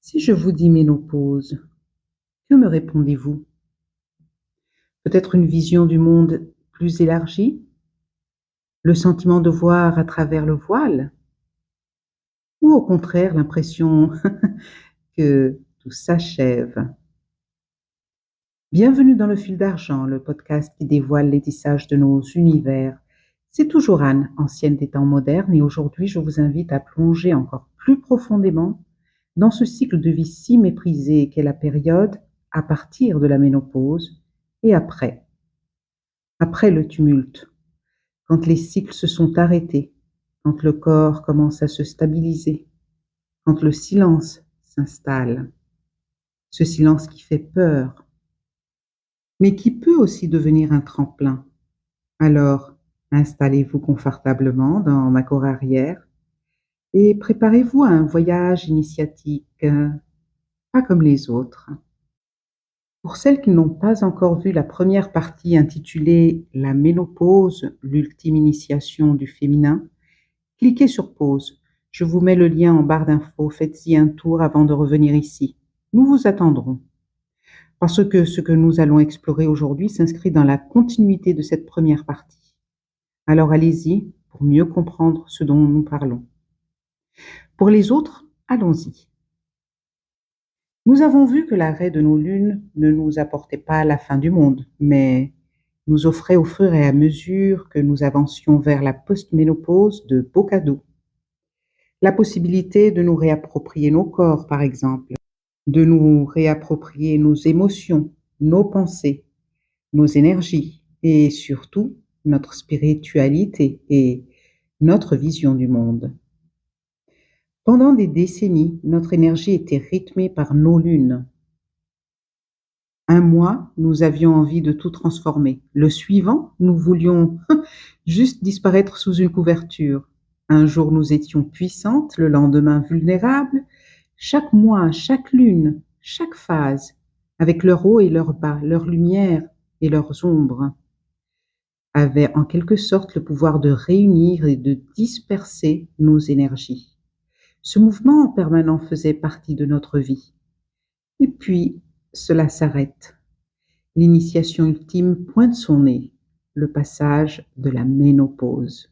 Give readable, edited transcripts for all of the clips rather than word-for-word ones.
Si je vous dis ménopause, que me répondez-vous? Peut-être une vision du monde plus élargie? Le sentiment de voir à travers le voile? Ou au contraire l'impression que tout s'achève? Bienvenue dans Le Fil d'Argent, le podcast qui dévoile les tissages de nos univers. C'est toujours Anne, ancienne des temps modernes, et aujourd'hui je vous invite à plonger encore plus profondément dans ce cycle de vie si méprisé qu'est la période à partir de la ménopause et après. Après le tumulte, quand les cycles se sont arrêtés, quand le corps commence à se stabiliser, quand le silence s'installe, ce silence qui fait peur, mais qui peut aussi devenir un tremplin. Alors, installez-vous confortablement dans ma cour arrière et préparez-vous à un voyage initiatique, pas comme les autres. Pour celles qui n'ont pas encore vu la première partie intitulée La ménopause, l'ultime initiation du féminin, cliquez sur pause. Je vous mets le lien en barre d'infos. Faites-y un tour avant de revenir ici. Nous vous attendrons. Parce que ce que nous allons explorer aujourd'hui s'inscrit dans la continuité de cette première partie. Alors allez-y pour mieux comprendre ce dont nous parlons. Pour les autres, allons-y. Nous avons vu que l'arrêt de nos lunes ne nous apportait pas la fin du monde, mais nous offrait au fur et à mesure que nous avancions vers la post-ménopause de beaux cadeaux. La possibilité de nous réapproprier nos corps, par exemple, de nous réapproprier nos émotions, nos pensées, nos énergies et surtout notre spiritualité et notre vision du monde. Pendant des décennies, notre énergie était rythmée par nos lunes. Un mois, nous avions envie de tout transformer. Le suivant, nous voulions juste disparaître sous une couverture. Un jour, nous étions puissantes, le lendemain vulnérables. Chaque mois, chaque lune, chaque phase, avec leur haut et leur bas, leur lumière et leurs ombres, avait en quelque sorte le pouvoir de réunir et de disperser nos énergies. Ce mouvement en permanent faisait partie de notre vie. Et puis, cela s'arrête. L'initiation ultime pointe son nez, le passage de la ménopause.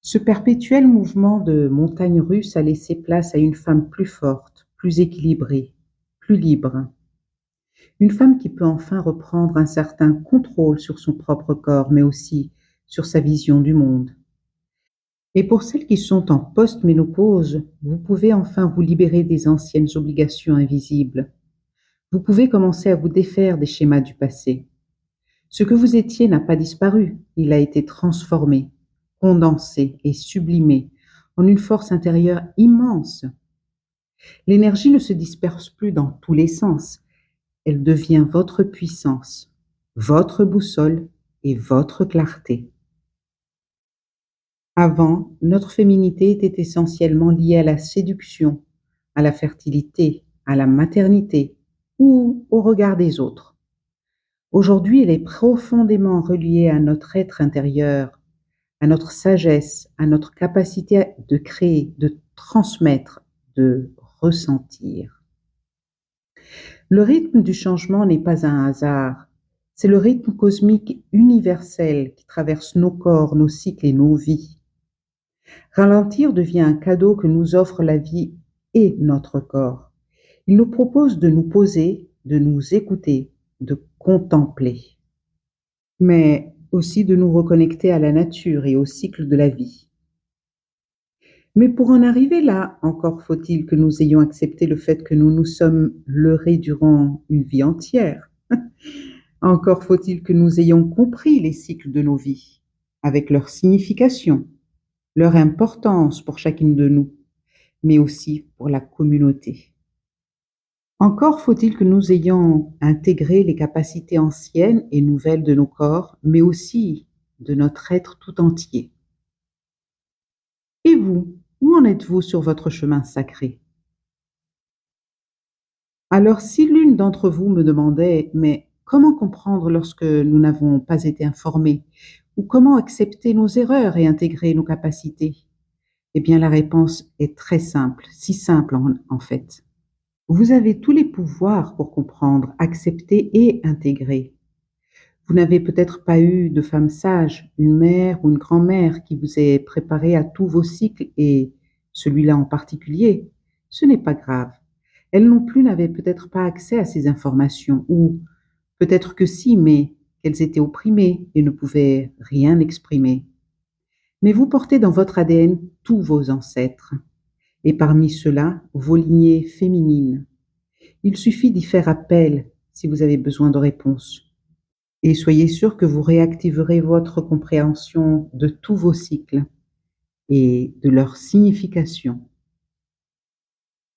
Ce perpétuel mouvement de montagne russe a laissé place à une femme plus forte, plus équilibrée, plus libre. Une femme qui peut enfin reprendre un certain contrôle sur son propre corps, mais aussi sur sa vision du monde. Et pour celles qui sont en post-ménopause, vous pouvez enfin vous libérer des anciennes obligations invisibles. Vous pouvez commencer à vous défaire des schémas du passé. Ce que vous étiez n'a pas disparu, il a été transformé, condensé et sublimé en une force intérieure immense. L'énergie ne se disperse plus dans tous les sens, elle devient votre puissance, votre boussole et votre clarté. Avant, notre féminité était essentiellement liée à la séduction, à la fertilité, à la maternité ou au regard des autres. Aujourd'hui, elle est profondément reliée à notre être intérieur, à notre sagesse, à notre capacité de créer, de transmettre, de ressentir. Le rythme du changement n'est pas un hasard, c'est le rythme cosmique universel qui traverse nos corps, nos cycles et nos vies. Ralentir devient un cadeau que nous offre la vie et notre corps. Il nous propose de nous poser, de nous écouter, de contempler, mais aussi de nous reconnecter à la nature et au cycle de la vie. Mais pour en arriver là, encore faut-il que nous ayons accepté le fait que nous nous sommes leurrés durant une vie entière. Encore faut-il que nous ayons compris les cycles de nos vies, avec leur signification, leur importance pour chacune de nous, mais aussi pour la communauté. Encore faut-il que nous ayons intégré les capacités anciennes et nouvelles de nos corps, mais aussi de notre être tout entier. Et vous, où en êtes-vous sur votre chemin sacré? Alors si l'une d'entre vous me demandait, mais comment comprendre lorsque nous n'avons pas été informés? Ou comment accepter nos erreurs et intégrer nos capacités? Eh bien, la réponse est très simple, si simple en fait. Vous avez tous les pouvoirs pour comprendre, accepter et intégrer. Vous n'avez peut-être pas eu de femme sage, une mère ou une grand-mère qui vous ait préparé à tous vos cycles et celui-là en particulier. Ce n'est pas grave. Elle non plus n'avait peut-être pas accès à ces informations, ou peut-être que si, mais qu'elles étaient opprimées et ne pouvaient rien exprimer. Mais vous portez dans votre ADN tous vos ancêtres, et parmi ceux-là, vos lignées féminines. Il suffit d'y faire appel si vous avez besoin de réponses. Et soyez sûr que vous réactiverez votre compréhension de tous vos cycles et de leur signification.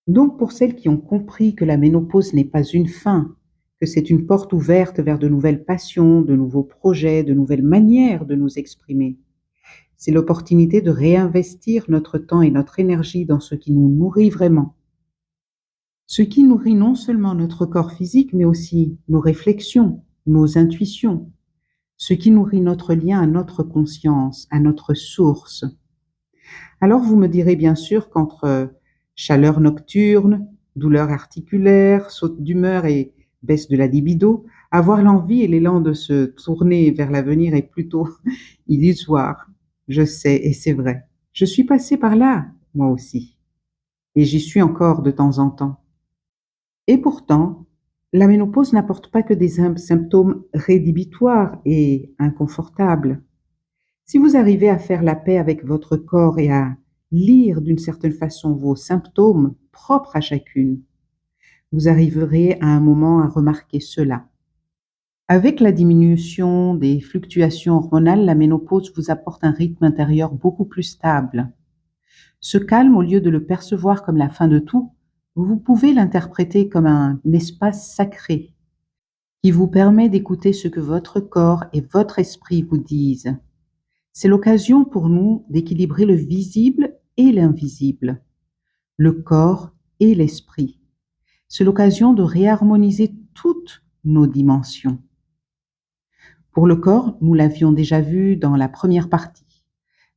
Donc pour celles qui ont compris que la ménopause n'est pas une fin, que c'est une porte ouverte vers de nouvelles passions, de nouveaux projets, de nouvelles manières de nous exprimer, c'est l'opportunité de réinvestir notre temps et notre énergie dans ce qui nous nourrit vraiment. Ce qui nourrit non seulement notre corps physique, mais aussi nos réflexions, nos intuitions, ce qui nourrit notre lien à notre conscience, à notre source. Alors vous me direz bien sûr qu'entre chaleur nocturne, douleur articulaire, saute d'humeur et baisse de la libido, avoir l'envie et l'élan de se tourner vers l'avenir est plutôt illusoire. Je sais, et c'est vrai. Je suis passée par là, moi aussi. Et j'y suis encore de temps en temps. Et pourtant, la ménopause n'apporte pas que des symptômes rédhibitoires et inconfortables. Si vous arrivez à faire la paix avec votre corps et à lire d'une certaine façon vos symptômes propres à chacune, vous arriverez à un moment à remarquer cela. Avec la diminution des fluctuations hormonales, la ménopause vous apporte un rythme intérieur beaucoup plus stable. Ce calme, au lieu de le percevoir comme la fin de tout, vous pouvez l'interpréter comme un espace sacré qui vous permet d'écouter ce que votre corps et votre esprit vous disent. C'est l'occasion pour nous d'équilibrer le visible et l'invisible, le corps et l'esprit. C'est l'occasion de réharmoniser toutes nos dimensions. Pour le corps, nous l'avions déjà vu dans la première partie.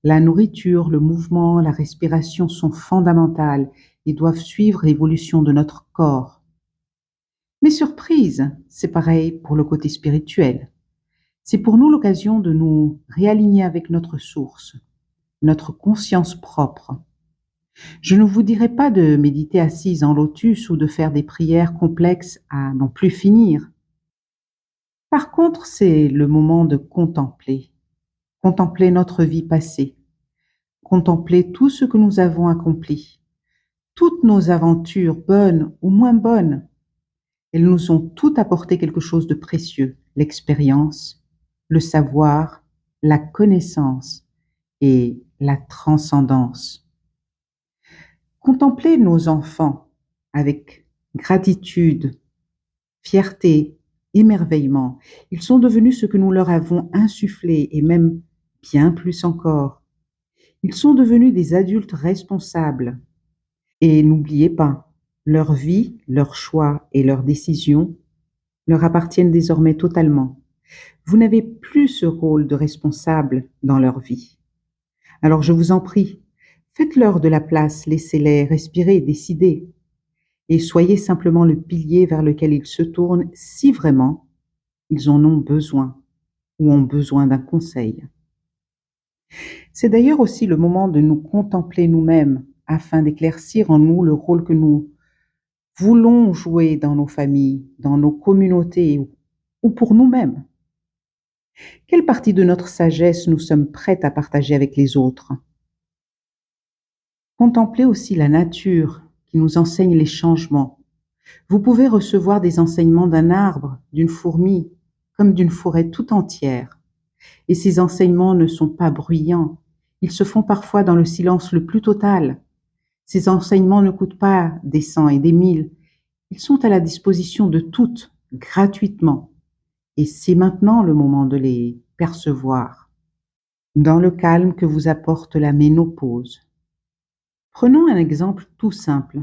La nourriture, le mouvement, la respiration sont fondamentales et doivent suivre l'évolution de notre corps. Mais surprise, c'est pareil pour le côté spirituel. C'est pour nous l'occasion de nous réaligner avec notre source, notre conscience propre. Je ne vous dirai pas de méditer assise en lotus ou de faire des prières complexes à n'en plus finir. Par contre, c'est le moment de contempler. Contempler notre vie passée. Contempler tout ce que nous avons accompli. Toutes nos aventures, bonnes ou moins bonnes. Elles nous ont toutes apporté quelque chose de précieux. L'expérience, le savoir, la connaissance et la transcendance. Contempler nos enfants avec gratitude, fierté, émerveillement. Ils sont devenus ce que nous leur avons insufflé et même bien plus encore. Ils sont devenus des adultes responsables. Et n'oubliez pas, leur vie, leurs choix et leurs décisions leur appartiennent désormais totalement. Vous n'avez plus ce rôle de responsable dans leur vie. Alors je vous en prie, faites-leur de la place, laissez-les respirer, décider, et soyez simplement le pilier vers lequel ils se tournent si vraiment ils en ont besoin ou ont besoin d'un conseil. C'est d'ailleurs aussi le moment de nous contempler nous-mêmes afin d'éclaircir en nous le rôle que nous voulons jouer dans nos familles, dans nos communautés ou pour nous-mêmes. Quelle partie de notre sagesse nous sommes prêtes à partager avec les autres? Contemplez aussi la nature qui nous enseigne les changements. Vous pouvez recevoir des enseignements d'un arbre, d'une fourmi, comme d'une forêt tout entière. Et ces enseignements ne sont pas bruyants. Ils se font parfois dans le silence le plus total. Ces enseignements ne coûtent pas des cents et des mille. Ils sont à la disposition de toutes, gratuitement. Et c'est maintenant le moment de les percevoir. Dans le calme que vous apporte la ménopause. Prenons un exemple tout simple.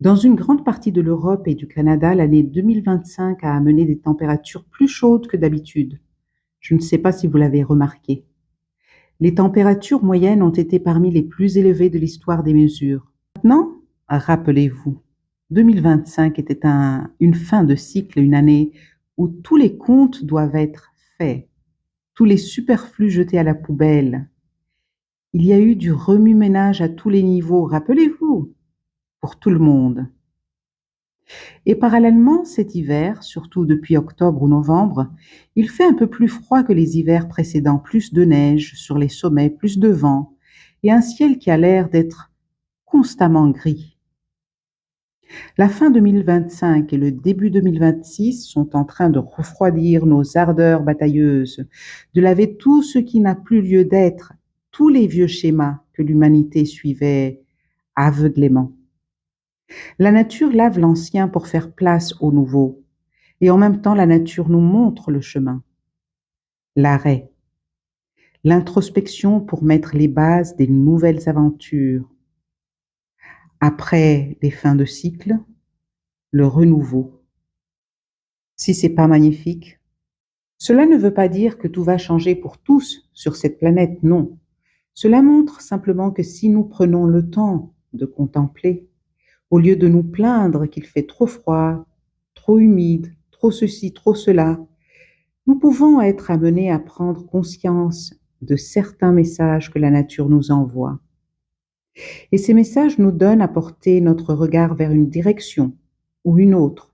Dans une grande partie de l'Europe et du Canada, l'année 2025 a amené des températures plus chaudes que d'habitude. Je ne sais pas si vous l'avez remarqué. Les températures moyennes ont été parmi les plus élevées de l'histoire des mesures. Maintenant, rappelez-vous, 2025 était une fin de cycle, une année où tous les comptes doivent être faits, tous les superflus jetés à la poubelle. Il y a eu du remue-ménage à tous les niveaux, rappelez-vous, pour tout le monde. Et parallèlement, cet hiver, surtout depuis octobre ou novembre, il fait un peu plus froid que les hivers précédents, plus de neige sur les sommets, plus de vent, et un ciel qui a l'air d'être constamment gris. La fin 2025 et le début 2026 sont en train de refroidir nos ardeurs batailleuses, de laver tout ce qui n'a plus lieu d'être, tous les vieux schémas que l'humanité suivait aveuglément. La nature lave l'ancien pour faire place au nouveau, et en même temps la nature nous montre le chemin. L'arrêt, l'introspection pour mettre les bases des nouvelles aventures. Après les fins de cycle, le renouveau. Si c'est pas magnifique, cela ne veut pas dire que tout va changer pour tous sur cette planète, non. Cela montre simplement que si nous prenons le temps de contempler, au lieu de nous plaindre qu'il fait trop froid, trop humide, trop ceci, trop cela, nous pouvons être amenés à prendre conscience de certains messages que la nature nous envoie. Et ces messages nous donnent à porter notre regard vers une direction ou une autre.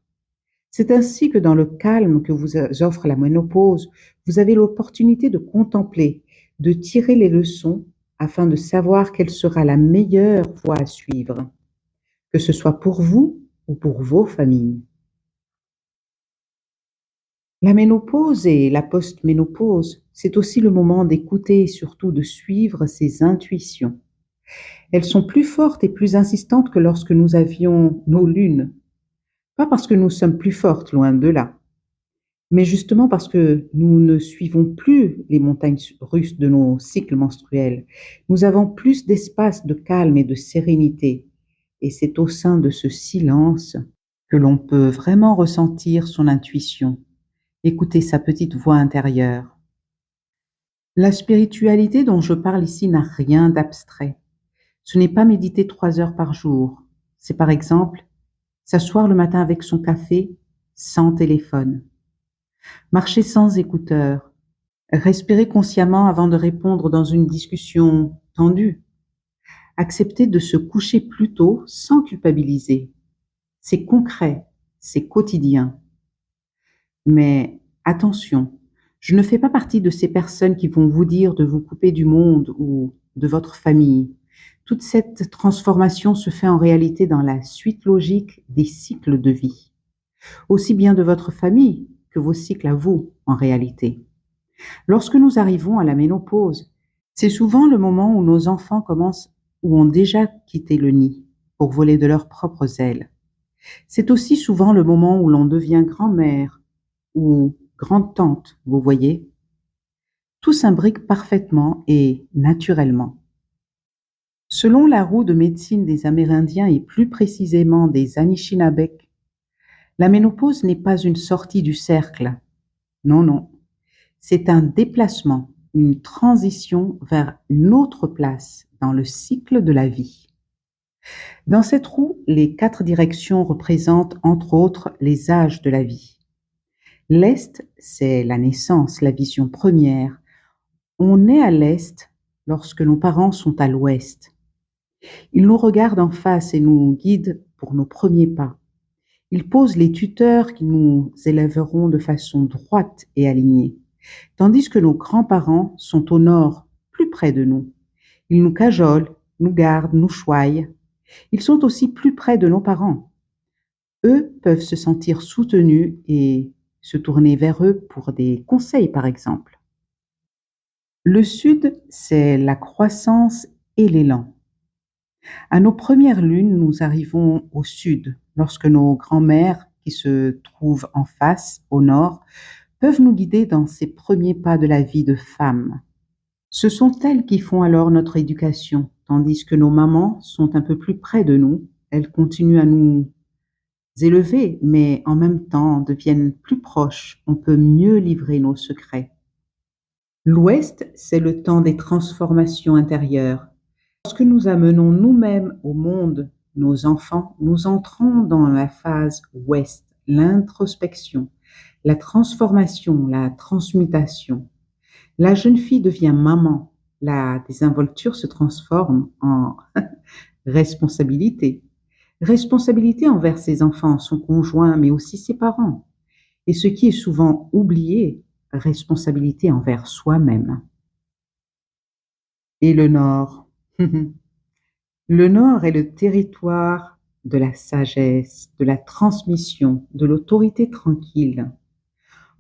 C'est ainsi que dans le calme que vous offre la ménopause, vous avez l'opportunité de contempler, de tirer les leçons afin de savoir quelle sera la meilleure voie à suivre, que ce soit pour vous ou pour vos familles. La ménopause et la post-ménopause, c'est aussi le moment d'écouter et surtout de suivre ses intuitions. Elles sont plus fortes et plus insistantes que lorsque nous avions nos lunes. Pas parce que nous sommes plus fortes, loin de là, mais justement parce que nous ne suivons plus les montagnes russes de nos cycles menstruels. Nous avons plus d'espace de calme et de sérénité. Et c'est au sein de ce silence que l'on peut vraiment ressentir son intuition, écouter sa petite voix intérieure. La spiritualité dont je parle ici n'a rien d'abstrait. Ce n'est pas méditer 3 heures par jour. C'est par exemple s'asseoir le matin avec son café sans téléphone, marcher sans écouteurs, respirer consciemment avant de répondre dans une discussion tendue, accepter de se coucher plus tôt sans culpabiliser. C'est concret, c'est quotidien. Mais attention, je ne fais pas partie de ces personnes qui vont vous dire de vous couper du monde ou de votre famille. Toute cette transformation se fait en réalité dans la suite logique des cycles de vie, aussi bien de votre famille que vos cycles à vous en réalité. Lorsque nous arrivons à la ménopause, c'est souvent le moment où nos enfants commencent ou ont déjà quitté le nid pour voler de leurs propres ailes. C'est aussi souvent le moment où l'on devient grand-mère ou grande-tante, vous voyez. Tout s'imbrique parfaitement et naturellement. Selon la roue de médecine des Amérindiens et plus précisément des Anishinabek, la ménopause n'est pas une sortie du cercle. Non, non. C'est un déplacement, une transition vers une autre place dans le cycle de la vie. Dans cette roue, les 4 directions représentent entre autres les âges de la vie. L'Est, c'est la naissance, la vision première. On naît à l'Est lorsque nos parents sont à l'Ouest. Ils nous regardent en face et nous guident pour nos premiers pas. Ils posent les tuteurs qui nous élèveront de façon droite et alignée, tandis que nos grands-parents sont au nord, plus près de nous. Ils nous cajolent, nous gardent, nous choyent. Ils sont aussi plus près de nos parents. Eux peuvent se sentir soutenus et se tourner vers eux pour des conseils, par exemple. Le sud, c'est la croissance et l'élan. À nos premières lunes, nous arrivons au sud, lorsque nos grands-mères, qui se trouvent en face, au nord, peuvent nous guider dans ces premiers pas de la vie de femme. Ce sont elles qui font alors notre éducation, tandis que nos mamans sont un peu plus près de nous. Elles continuent à nous élever, mais en même temps deviennent plus proches. On peut mieux livrer nos secrets. L'Ouest, c'est le temps des transformations intérieures. Lorsque nous amenons nous-mêmes au monde nos enfants, nous entrons dans la phase Ouest, l'introspection, la transformation, la transmutation. La jeune fille devient maman. La désinvolture se transforme en responsabilité. Responsabilité envers ses enfants, son conjoint, mais aussi ses parents. Et ce qui est souvent oublié, responsabilité envers soi-même. Et le Nord. Le Nord est le territoire de la sagesse, de la transmission, de l'autorité tranquille.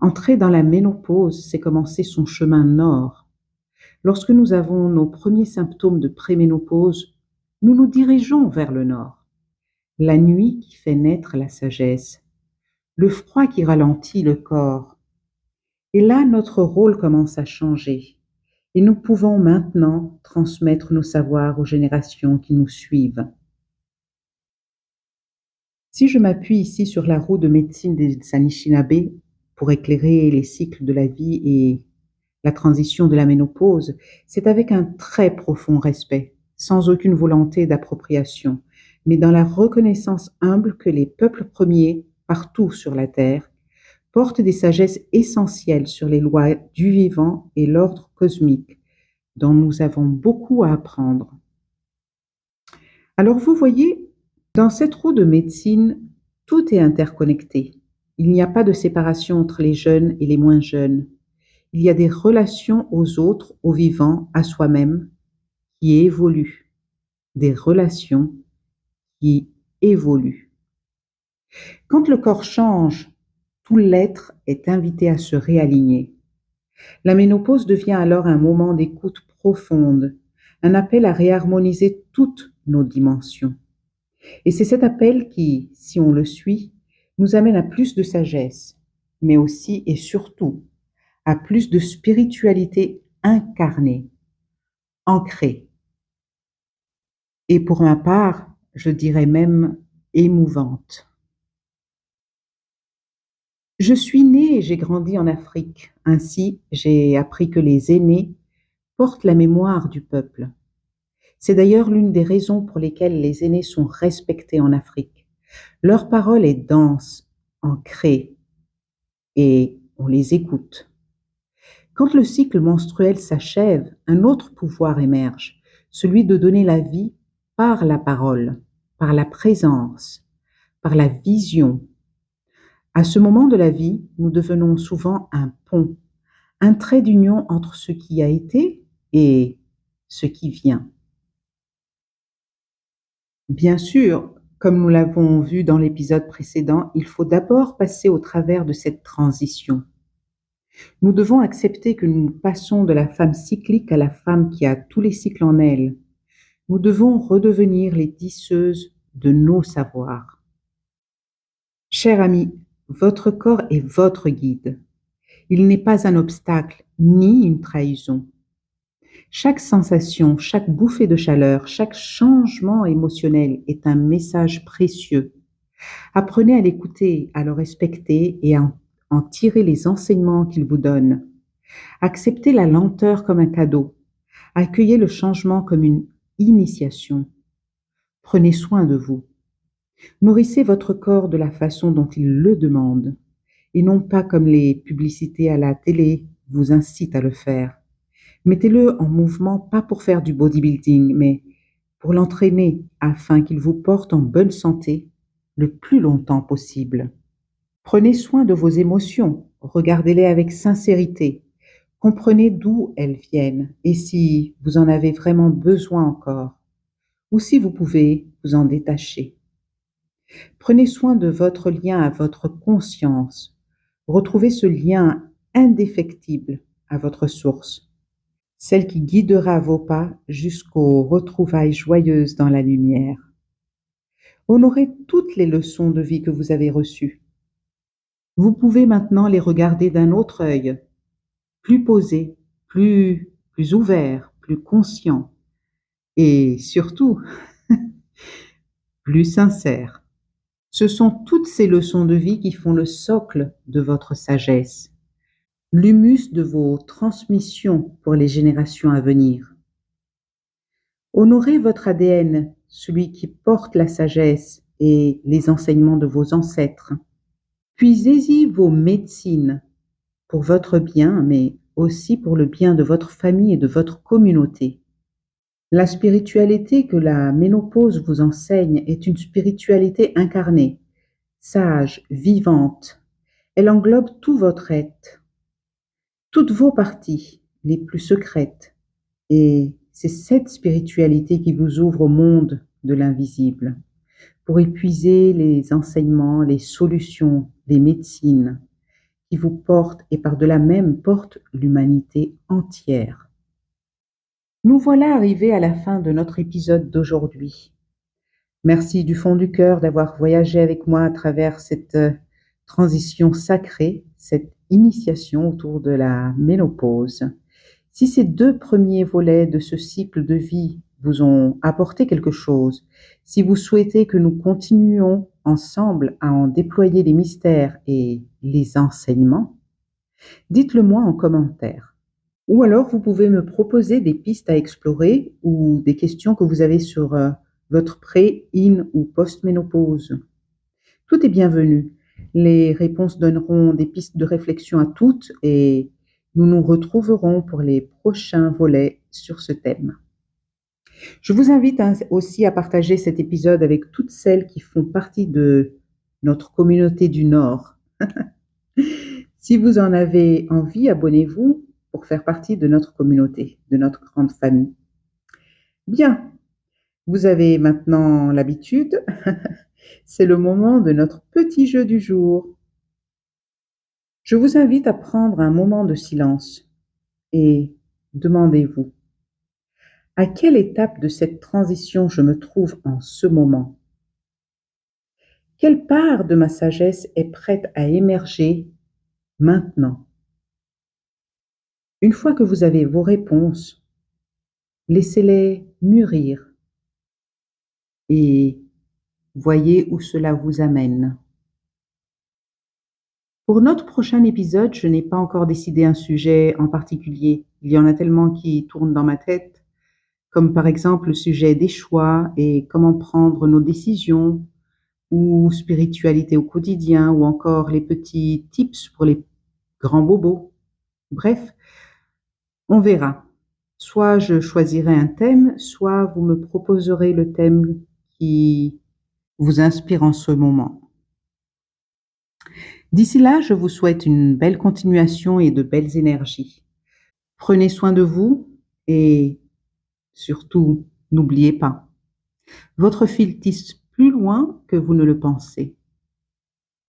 Entrer dans la ménopause, c'est commencer son chemin nord. Lorsque nous avons nos premiers symptômes de préménopause, nous nous dirigeons vers le nord. La nuit qui fait naître la sagesse, le froid qui ralentit le corps. Et là, notre rôle commence à changer. Et nous pouvons maintenant transmettre nos savoirs aux générations qui nous suivent. Si je m'appuie ici sur la roue de médecine des Anishinaabe pour éclairer les cycles de la vie et la transition de la ménopause, c'est avec un très profond respect, sans aucune volonté d'appropriation, mais dans la reconnaissance humble que les peuples premiers, partout sur la terre, portent des sagesses essentielles sur les lois du vivant et l'ordre cosmique, dont nous avons beaucoup à apprendre. Alors vous voyez, dans cette roue de médecine, tout est interconnecté. Il n'y a pas de séparation entre les jeunes et les moins jeunes. Il y a des relations aux autres, aux vivants, à soi-même, qui évoluent. Des relations qui évoluent. Quand le corps change, tout l'être est invité à se réaligner. La ménopause devient alors un moment d'écoute profonde, un appel à réharmoniser toutes nos dimensions. Et c'est cet appel qui, si on le suit, nous amène à plus de sagesse, mais aussi et surtout à plus de spiritualité incarnée, ancrée. Et pour ma part, je dirais même émouvante. Je suis née et j'ai grandi en Afrique. Ainsi, j'ai appris que les aînés portent la mémoire du peuple. C'est d'ailleurs l'une des raisons pour lesquelles les aînés sont respectés en Afrique. Leur parole est dense, ancrée, et on les écoute. Quand le cycle menstruel s'achève, un autre pouvoir émerge, celui de donner la vie par la parole, par la présence, par la vision. À ce moment de la vie, nous devenons souvent un pont, un trait d'union entre ce qui a été et ce qui vient. Bien sûr, comme nous l'avons vu dans l'épisode précédent, il faut d'abord passer au travers de cette transition. Nous devons accepter que nous passons de la femme cyclique à la femme qui a tous les cycles en elle. Nous devons redevenir les tisseuses de nos savoirs. Cher ami, votre corps est votre guide. Il n'est pas un obstacle ni une trahison. Chaque sensation, chaque bouffée de chaleur, chaque changement émotionnel est un message précieux. Apprenez à l'écouter, à le respecter et à en tirer les enseignements qu'il vous donne. Acceptez la lenteur comme un cadeau. Accueillez le changement comme une initiation. Prenez soin de vous. Nourrissez votre corps de la façon dont il le demande, et non pas comme les publicités à la télé vous incitent à le faire. Mettez-le en mouvement, pas pour faire du bodybuilding, mais pour l'entraîner afin qu'il vous porte en bonne santé le plus longtemps possible. Prenez soin de vos émotions, regardez-les avec sincérité, comprenez d'où elles viennent et si vous en avez vraiment besoin encore, ou si vous pouvez vous en détacher. Prenez soin de votre lien à votre conscience, retrouvez ce lien indéfectible à votre source, celle qui guidera vos pas jusqu'aux retrouvailles joyeuses dans la lumière. Honorez toutes les leçons de vie que vous avez reçues. Vous pouvez maintenant les regarder d'un autre œil, plus posé, plus ouvert, plus conscient et surtout plus sincère. Ce sont toutes ces leçons de vie qui font le socle de votre sagesse. l'humus de vos transmissions pour les générations à venir. Honorez votre ADN, celui qui porte la sagesse et les enseignements de vos ancêtres. Puisez-y vos médecines pour votre bien, mais aussi pour le bien de votre famille et de votre communauté. La spiritualité que la ménopause vous enseigne est une spiritualité incarnée, sage, vivante. Elle englobe tout votre être, toutes vos parties les plus secrètes. Et c'est cette spiritualité qui vous ouvre au monde de l'invisible, pour épuiser les enseignements, les solutions, les médecines qui vous portent et par-delà même portent l'humanité entière. Nous voilà arrivés à la fin de notre épisode d'aujourd'hui. Merci du fond du cœur d'avoir voyagé avec moi à travers cette transition sacrée, cette initiation autour de la ménopause. Si ces 2 premiers volets de ce cycle de vie vous ont apporté quelque chose, si vous souhaitez que nous continuions ensemble à en déployer les mystères et les enseignements, dites-le moi en commentaire. Ou alors vous pouvez me proposer des pistes à explorer ou des questions que vous avez sur votre pré, in ou post-ménopause. Tout est bienvenu. Les réponses donneront des pistes de réflexion à toutes et nous nous retrouverons pour les prochains volets sur ce thème. Je vous invite aussi à partager cet épisode avec toutes celles qui font partie de notre communauté du Nord. Si vous en avez envie, abonnez-vous pour faire partie de notre communauté, de notre grande famille. Bien, vous avez maintenant l'habitude. C'est le moment de notre petit jeu du jour. Je vous invite à prendre un moment de silence et demandez-vous, à quelle étape de cette transition je me trouve en ce moment? Quelle part de ma sagesse est prête à émerger maintenant? Une fois que vous avez vos réponses, laissez-les mûrir et voyez où cela vous amène. Pour notre prochain épisode, je n'ai pas encore décidé un sujet en particulier. Il y en a tellement qui tournent dans ma tête, comme par exemple le sujet des choix et comment prendre nos décisions, ou spiritualité au quotidien, ou encore les petits tips pour les grands bobos. Bref, on verra. Soit je choisirai un thème, soit vous me proposerez le thème qui vous inspire en ce moment. D'ici là, je vous souhaite une belle continuation et de belles énergies. Prenez soin de vous et surtout, n'oubliez pas, votre fil tisse plus loin que vous ne le pensez.